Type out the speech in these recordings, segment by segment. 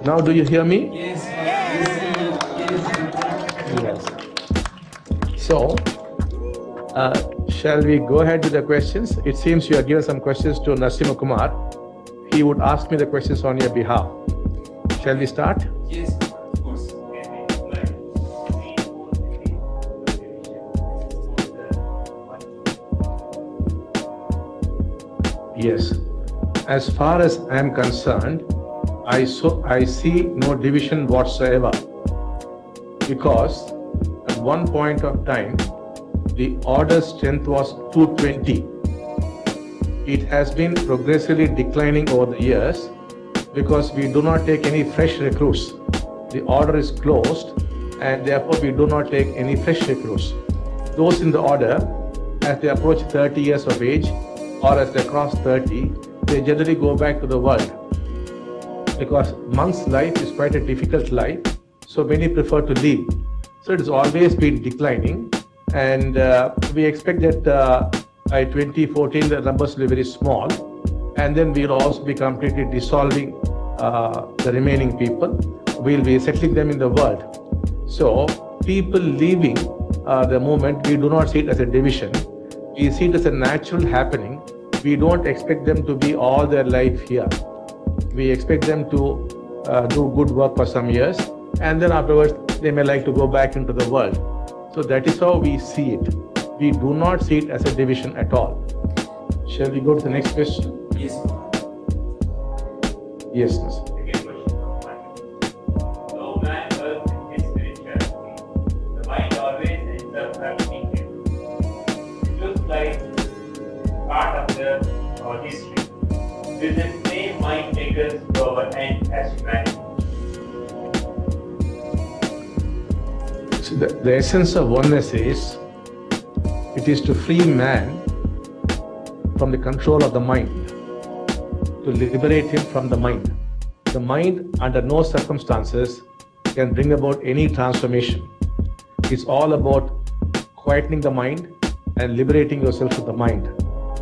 Now do you hear me? Yes. Yes. So, shall we go ahead with the questions? It seems you have given some questions to Narasimha Kumar. He would ask me the questions on your behalf. Shall we start? Yes, of course. Yes. As far as I am concerned, I see no division whatsoever, because at one point of time the order strength was 220. It has been progressively declining over the years because we do not take any fresh recruits. The order is closed and therefore we do not take any fresh recruits. Those in the order, as they approach 30 years of age or as they cross 30, they generally go back to the world, because monk's life is quite a difficult life, so many prefer to leave. So it has always been declining, and we expect that by 2014 the numbers will be very small, and then we will also be completely dissolving the remaining people. We will be settling them in the world. So people leaving the movement, we do not see it as a division. We see it as a natural happening. We don't expect them to be all their life here. We expect them to do good work for some years, and then afterwards they may like to go back into the world. So that is how we see it. We do not see it as a division at all. Shall we go to the next question? Yes. Yes, miss. Second question of mine. No man works in his spirituality. The mind always ends up happening here. It looks like part of the history. Will the same mind take us to our end as humanity? So the essence of oneness is, it is to free man from the control of the mind, to liberate him from the mind. The mind under no circumstances can bring about any transformation. It's all about quietening the mind and liberating yourself from the mind.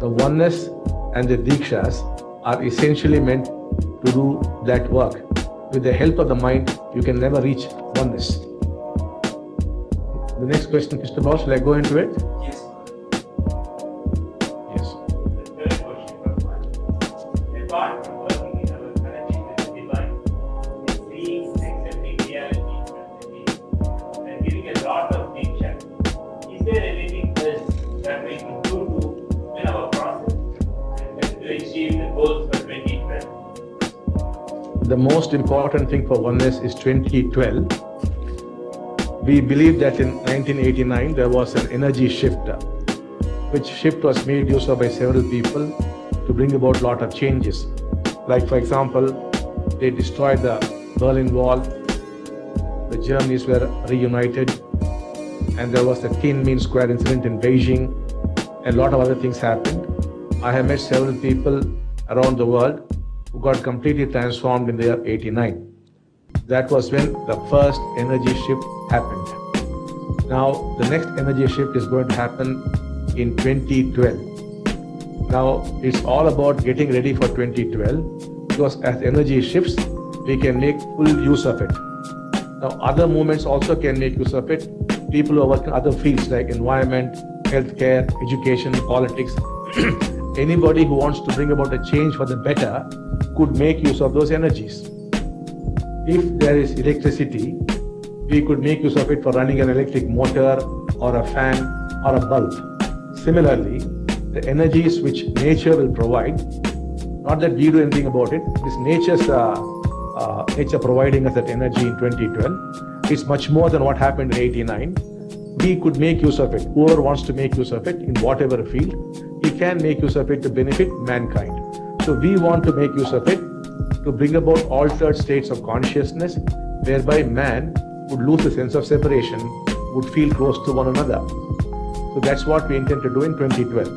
The oneness and the Dikshas are essentially meant to do that work. With the help of the mind, you can never reach oneness. The next question, Mr. Bhaus, shall I go into it? Yes. Yes. The third question of mine. Apart from working in our connection with the divine, is seeing, accepting reality presently, and giving a lot of diksha. Is there anything else that we can do to win our process and help to achieve the goals for 2012? The most important thing for oneness is 2012. We believe that in 1989 there was an energy shift, which shift was made use of by several people to bring about a lot of changes. Like, for example, they destroyed the Berlin Wall, the Germans were reunited, and there was the Tiananmen Square incident in Beijing, and a lot of other things happened. I have met several people around the world who got completely transformed in the year 89. That was when the first energy shift happened. Now, the next energy shift is going to happen in 2012. Now, it's all about getting ready for 2012, because as energy shifts, we can make full use of it. Now, other movements also can make use of it. People who are working in other fields like environment, healthcare, education, politics, anybody who wants to bring about a change for the better could make use of those energies. If there is electricity, we could make use of it for running an electric motor or a fan or a bulb. Similarly, the energies which nature will provide, not that we do anything about it, it is nature providing us that energy in 2012. It's much more than what happened in 89. We could make use of it. Whoever wants to make use of it in whatever field, he can make use of it to benefit mankind. So we want to make use of it to bring about altered states of consciousness, whereby man would lose the sense of separation, would feel close to one another. So that's what we intend to do in 2012.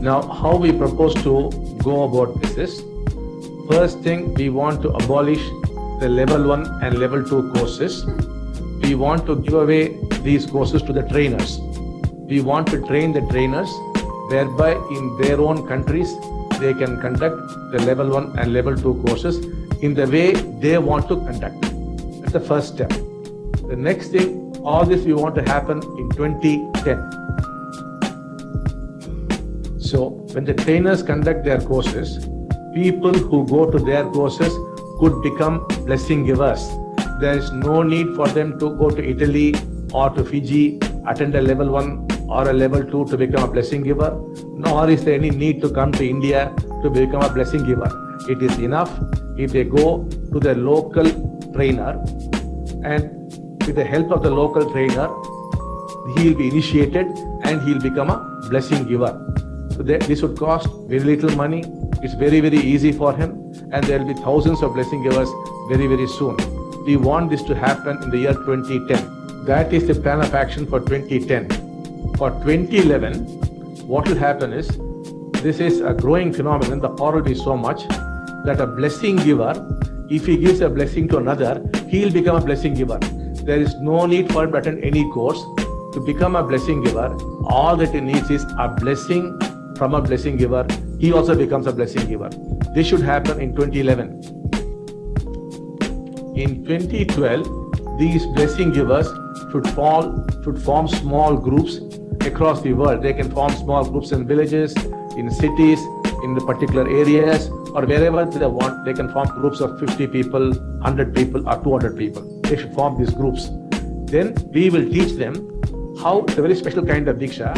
Now, how we propose to go about this is, first thing, we want to abolish the level 1 and level 2 courses. We want to give away these courses to the trainers. We want to train the trainers, whereby in their own countries they can conduct the level 1 and level 2 courses in the way they want to conduct. That's the first step. The next thing, all this we want to happen in 2010. So when the trainers conduct their courses, people who go to their courses could become blessing givers. There is no need for them to go to Italy or to Fiji, attend a level 1 or a level 2 to become a blessing giver, nor is there any need to come to India to become a blessing giver. It is enough if they go to the local trainer, and with the help of the local trainer, he will be initiated and he will become a blessing giver. So this would cost very little money. It's very, very easy for him, and there will be thousands of blessing givers very, very soon. We want this to happen in the year 2010. That is the plan of action for 2010. For 2011, what will happen is, this is a growing phenomenon. The power will be so much that a blessing giver, if he gives a blessing to another, he will become a blessing giver. There is no need for him to attend any course to become a blessing giver. All that he needs is a blessing from a blessing giver. He also becomes a blessing giver. This should happen in 2011. In 2012, these blessing givers should form small groups across the world. They can form small groups in villages, in cities, in the particular areas, or wherever they want. They can form groups of 50 people, 100 people, or 200 people. They should form these groups. Then we will teach them how, it's a very special kind of Diksha,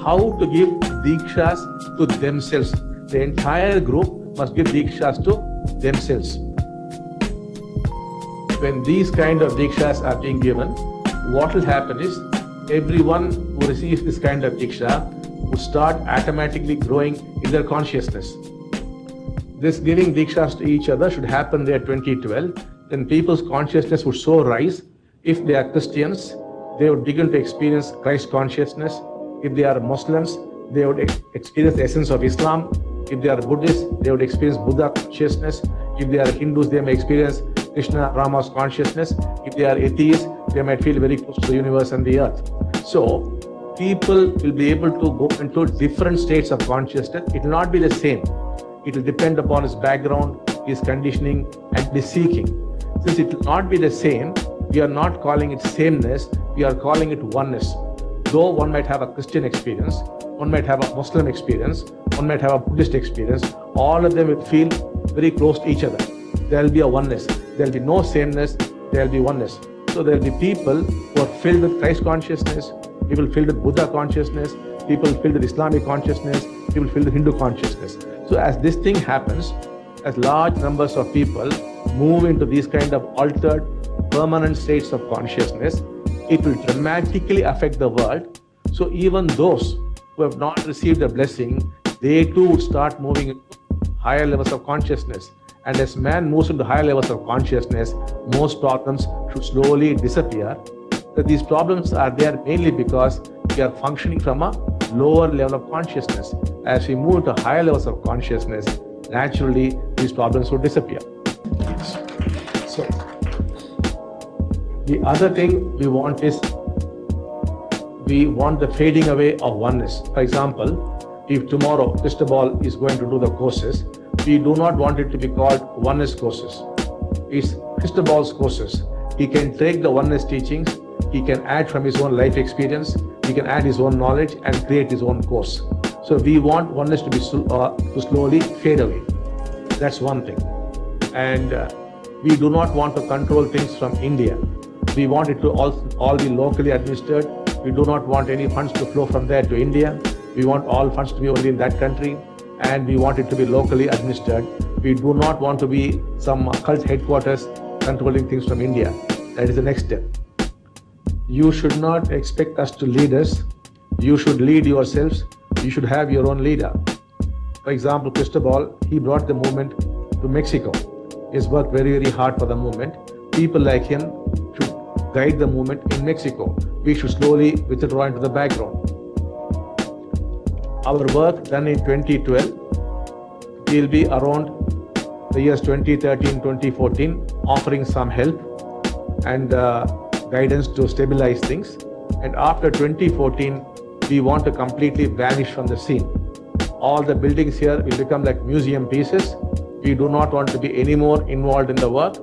how to give Dikshas to themselves. The entire group must give Dikshas to themselves. When these kind of Dikshas are being given, what will happen is, everyone who receives this kind of Diksha would start automatically growing in their consciousness. This giving Dikshas to each other should happen there 2012. Then people's consciousness would so rise. If they are Christians, they would begin to experience Christ consciousness. If they are Muslims, they would experience the essence of Islam. If they are Buddhists, they would experience Buddha consciousness. If they are Hindus, they may experience Krishna, Rama's consciousness. If they are atheists, they might feel very close to the universe and the earth. So people will be able to go into different states of consciousness. It will not be the same. It will depend upon his background, his conditioning, and his seeking. Since it will not be the same, we are not calling it sameness, we are calling it oneness. Though one might have a Christian experience, one might have a Muslim experience, one might have a Buddhist experience, all of them will feel very close to each other. There will be a oneness. There will be no sameness, there will be oneness. So there will be people who are filled with Christ consciousness, people filled with Buddha consciousness, people filled with Islamic consciousness, people filled with Hindu consciousness. So as this thing happens, as large numbers of people move into these kind of altered, permanent states of consciousness, it will dramatically affect the world. So even those who have not received a blessing, they too would start moving into higher levels of consciousness. And as man moves into higher levels of consciousness, most problems should slowly disappear. But these problems are there mainly because we are functioning from a lower level of consciousness. As we move to higher levels of consciousness, naturally these problems will disappear. So the other thing we want is, we want the fading away of oneness. For example, if tomorrow Cristobal is going to do the courses, we do not want it to be called oneness courses. It's Cristobal's courses. He can take the oneness teachings, he can add from his own life experience, he can add his own knowledge and create his own course. So we want oneness to be to slowly fade away. That's one thing. And we do not want to control things from India. We want it to all be locally administered. We do not want any funds to flow from there to India. We want all funds to be only in that country, and we want it to be locally administered. We do not want to be some cult headquarters controlling things from India. That is the next step. You should not expect us to lead us. You should lead yourselves. You should have your own leader. For example, Cristobal, he brought the movement to Mexico. He's worked very, very hard for the movement. People like him should guide the movement in Mexico. We should slowly withdraw into the background. Our work done in 2012 will be around the years 2013, 2014, offering some help and guidance to stabilize things. And after 2014, we want to completely vanish from the scene. All the buildings here will become like museum pieces. We do not want to be any more involved in the work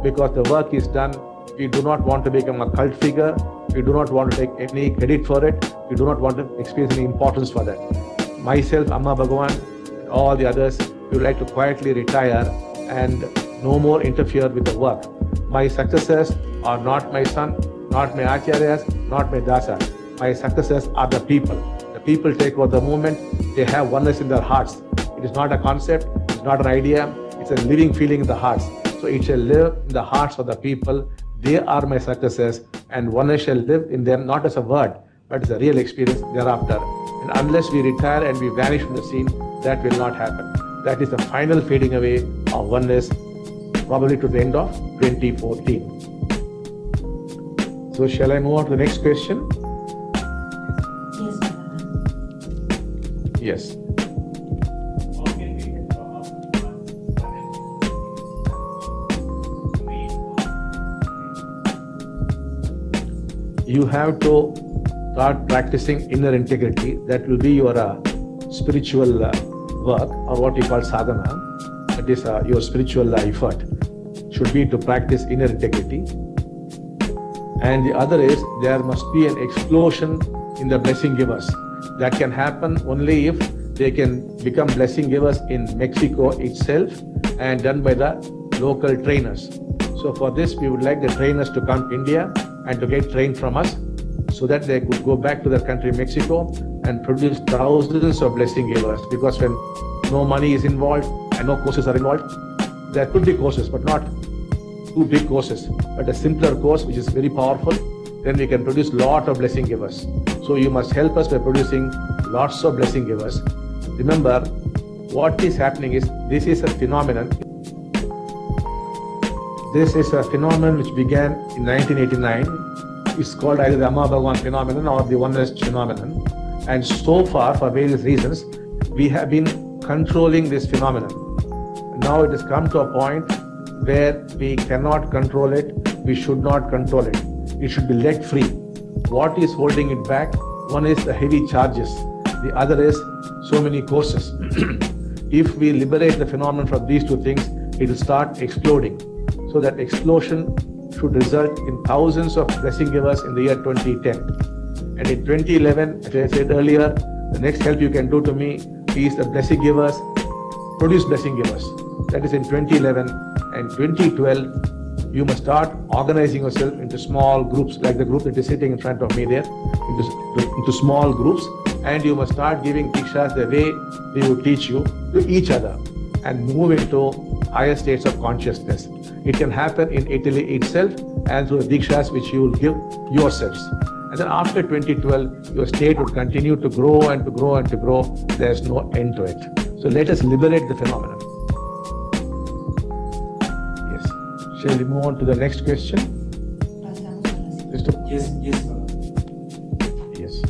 because the work is done. We do not want to become a cult figure. We do not want to take any credit for it. We do not want to experience any importance for that. Myself, Amma Bhagavan, and all the others, we would like to quietly retire and no more interfere with the work. My successors are not my son, not my acharyas, not my dasas. My successors are the people. The people take over the movement. They have oneness in their hearts. It is not a concept, it's not an idea, it's a living feeling in the hearts. So it shall live in the hearts of the people. They are my successors, and oneness shall live in them, not as a word, but as a real experience thereafter. And unless we retire and we vanish from the scene, that will not happen. That is the final fading away of oneness, probably to the end of 2014. So shall I move on to the next question? Yes, Yes. How can we come up with one You have to start practicing inner integrity. That will be your spiritual work, or what you call sadhana. That is your spiritual effort. Should be to practice inner integrity. And the other is there must be an explosion in the blessing givers. That can happen only if they can become blessing givers in Mexico itself and done by the local trainers. So for this, we would like the trainers to come to India and to get trained from us so that they could go back to their country, Mexico, and produce thousands of blessing givers. Because when no money is involved and no courses are involved, there could be courses, but not too big courses, but a simpler course which is very powerful, then we can produce lot of blessing givers. So you must help us by producing lots of blessing givers. Remember, what is happening is, this is a phenomenon. This is a phenomenon which began in 1989. It's called either the Amma Bhagavan phenomenon or the oneness phenomenon. And so far, for various reasons, we have been controlling this phenomenon. Now it has come to a point where we cannot control it. We should not control it. It should be let free. What is holding it back? One is the heavy charges. The other is so many courses. If we liberate the phenomenon from these two things, it will start exploding. So that explosion should result in thousands of blessing givers in the year 2010. And in 2011, as I said earlier, the next help you can do to me is the blessing givers, produce blessing givers. That is in 2011. And 2012, you must start organizing yourself into small groups, like the group that is sitting in front of me there, into small groups, and you must start giving dikshas the way they will teach you to each other and move into higher states of consciousness. It can happen in Italy itself and through the dikshas which you will give yourselves. And then after 2012, your state will continue to grow and to grow and to grow. There is no end to it. So let us liberate the phenomenon. Yes. Shall we move on to the next question? pasamos a la siguiente. Mr. Yes, Baba. Yes.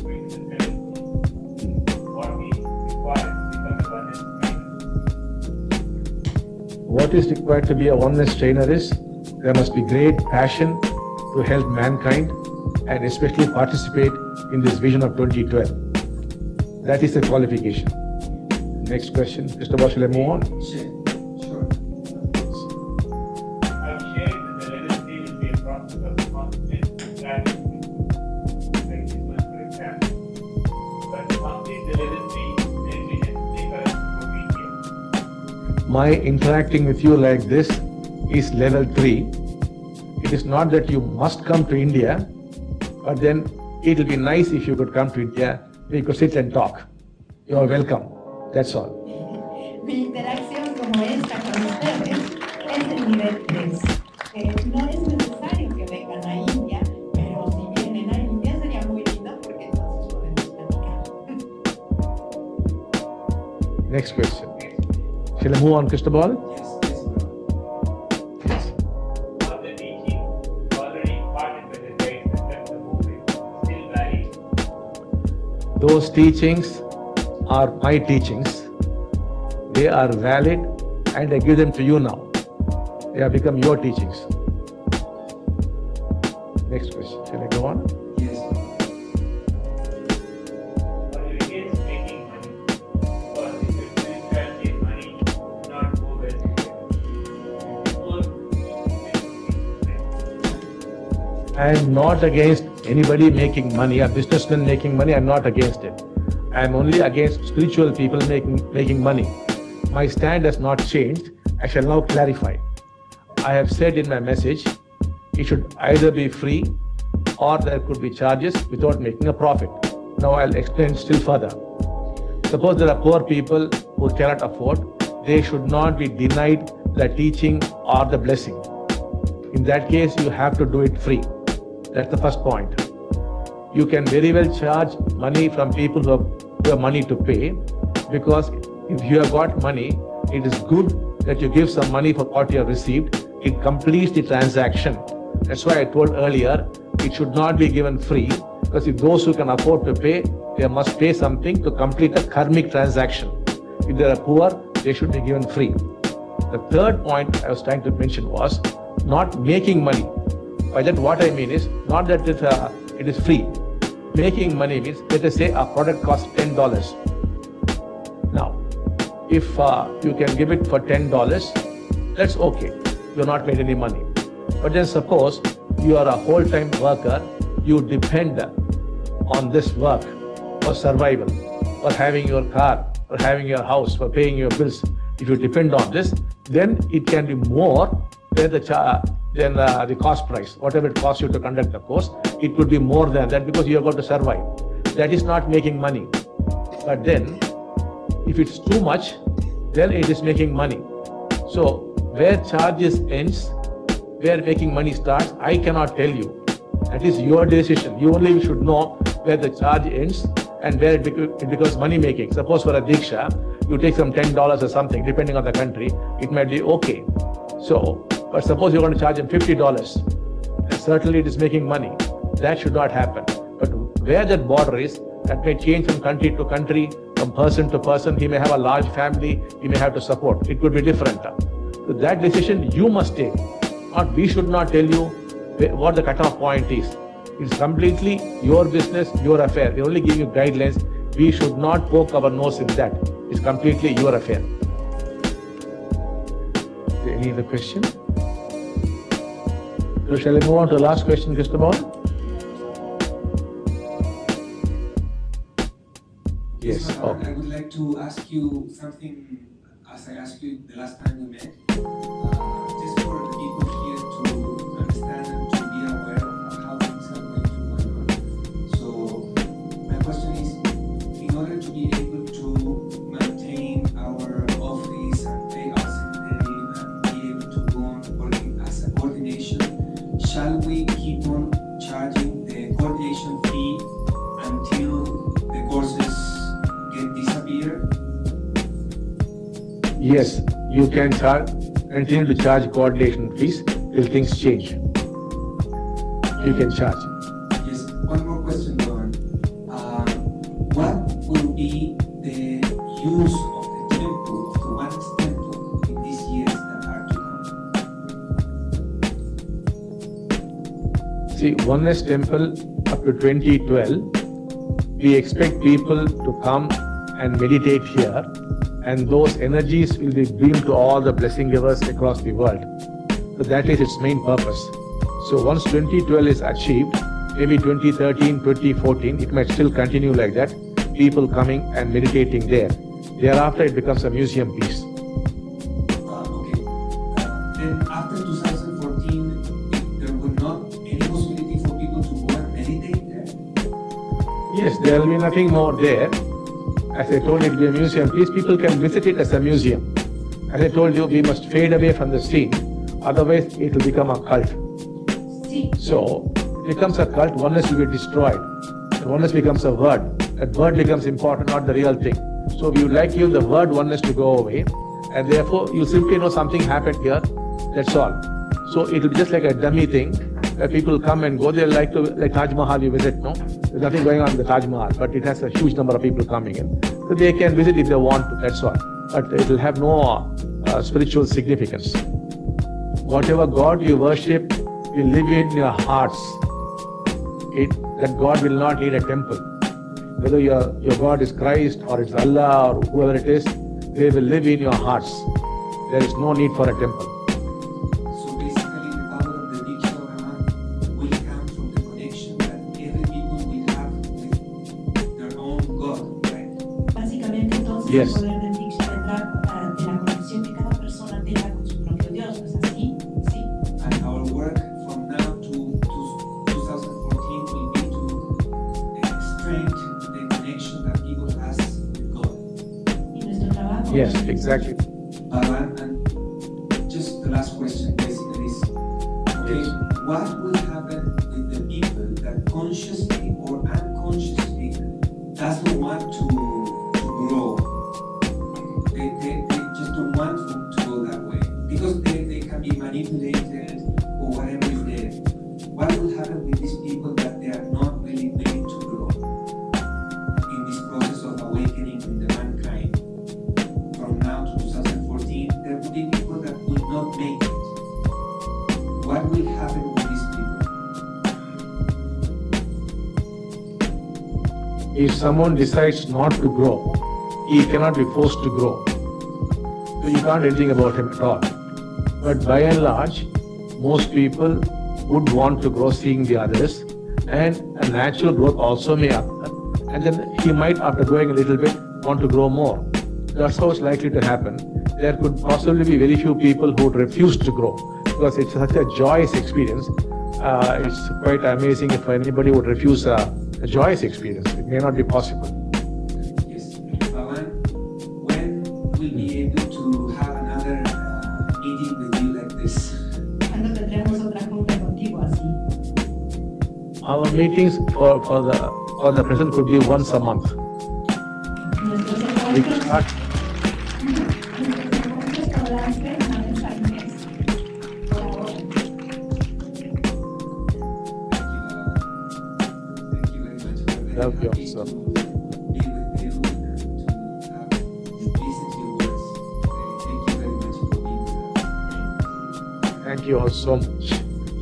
What is required to be a oneness trainer? What is required to be a oneness trainer is there must be great passion to help mankind and especially participate in this vision of 2012. That is the qualification. Next question. Mr. Boss, shall I move on? Sure. I've shared that the LSD will be a process of constant strategy, like this one, for example. But to complete the LSD, then we necessarily correct for video. My interacting with you like this is level 3. It is not that you must come to India, but then it will be nice if you could come to India. We could sit and talk. You are welcome. That's all. Mi interacción como esta con ustedes es el nivel 3. No es necesario que vengan a India, pero si vienen a India sería muy lindo porque entonces podemos platicar. Next question. Shall I move on, Cristobal? Yes, Yes. Baba. All the teaching already imparted by the guides that left the movement still valid. Those teachings are my teachings. They are valid and I give them to you now. They have become your teachings. Next question. Shall I go on? Yes, Baba. Are you against making money? Or is it spirituality and money do not go well together? I am not against anybody making money, a businessman making money, I'm not against it. I am only against spiritual people making money. My stand has not changed. I shall now clarify. I have said in my message, it should either be free or there could be charges without making a profit. Now I'll explain still further. Suppose there are poor people who cannot afford, they should not be denied the teaching or the blessing. In that case, you have to do it free. That's the first point. You can very well charge money from people who have money to pay, because if you have got money, it is good that you give some money for what you have received. It completes the transaction. That's why I told earlier, it should not be given free, because if those who can afford to pay, they must pay something to complete a karmic transaction. If they are poor, they should be given free. The third point I was trying to mention was not making money. By that, what I mean is not that it is free. Making money means, let us say a product costs $10. Now, if you can give it for $10, that's okay. You're not made any money. But then suppose you are a whole-time worker, you depend on this work for survival, for having your car, for having your house, for paying your bills. If you depend on this, then it can be more than the cost price. Whatever it costs you to conduct the course, it could be more than that because you are going to survive. That is not making money. But then, if it's too much, then it is making money. So, where charges ends, where making money starts, I cannot tell you. That is your decision. You only should know where the charge ends and where it becomes money making. Suppose for a diksha, you take some $10 or something, depending on the country, it might be okay. So, but suppose you're going to charge him $50, and certainly it is making money. That should not happen. But where that border is, that may change from country to country, from person to person. He may have a large family, he may have to support. It could be different. So that decision you must take. We should not tell you what the cutoff point is. It's completely your business, your affair. We only give you guidelines. We should not poke our nose in that. It's completely your affair. Any other question? So shall I move on to the last question, Cristobal? Yes. Okay. I would like to ask you something as I asked you the last time we met. Just for the people here to understand and to be aware of how things are going to go on. So my question is, in order to be able to maintain our office and pay our secretary and be able to go on working as a coordination, shall we keep on charging the coordination fee until the courses get disappear? Yes, you can continue to charge coordination fees till things change. You can charge. Yes, one more question, Lord. What will be the use of the temple, of the Oneness Temple, in these years that are to come? See, Oneness Temple up to 2012, we expect people to come and meditate here, and those energies will be beamed to all the blessing givers across the world. So that is its main purpose. So once 2012 is achieved, maybe 2013, 2014, it might still continue like that, people coming and meditating there. Thereafter, it becomes a museum piece. Okay. Then after 2014, there will not any possibility for people to go and meditate there? Yes, there will be nothing more there. As I told you, it will be a museum piece. People can visit it as a museum. As I told you, we must fade away from the scene. Otherwise, it will become a cult. So, it becomes a cult, oneness will be destroyed. And oneness becomes a word. That word becomes important, not the real thing. So, we would like you, the word oneness, to go away. And therefore, you simply know something happened here. That's all. So, it will be just like a dummy thing, where people come and go. They like Taj Mahal, you visit, no? There's nothing going on in the Taj Mahal, but it has a huge number of people coming in. So, they can visit if they want to, that's all. But it will have no spiritual significance. Whatever God you worship will live in your hearts. That God will not need a temple. Whether your God is Christ or it's Allah or whoever it is, they will live in your hearts. There is no need for a temple. So basically, the power of the Diksha Brahman will come Entonces Yes. el poder del Diksha vendrá de la conexión que cada persona tenga con su propio Dios, ¿no es así? Sí. And our work from now to 2014 will be to strengthen the connection that people has with God. Y nuestro trabajo. Yes, exactly. And just the last question basically is, okay, what will happen with the people that consciously or unconsciously doesn't want to grow? They just don't want to go that way because they can be manipulated or whatever is there. What will happen with these people that they are not really willing to grow in this process of awakening in the mankind? From now to 2014, there will be people that will not make it. What will happen with these people? If someone decides not to grow, he cannot be forced to grow. So you can't do anything about him at all. But by and large, most people would want to grow seeing the others, and a natural growth also may happen. And then he might, after growing a little bit, want to grow more. That's how it's likely to happen. There could possibly be very few people who would refuse to grow because it's such a joyous experience. It's quite amazing if anybody would refuse a joyous experience. It may not be possible. Yes. Bhavan, when will be able to have another meeting with you like this? ¿Cuándo tendremos otra junta contigo así? Our meetings for the present could be once a month. Nuestros We could encuentros. start. Nuestros encuentros podrán ser una vez al mes. Por ahora. Thank you very much. We're very Love you happy also. to be with you and to have listened to your words. Thank you very much for being with us. Thank you all so much.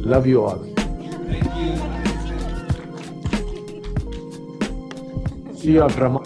Love you all. Thank you. See you after a month.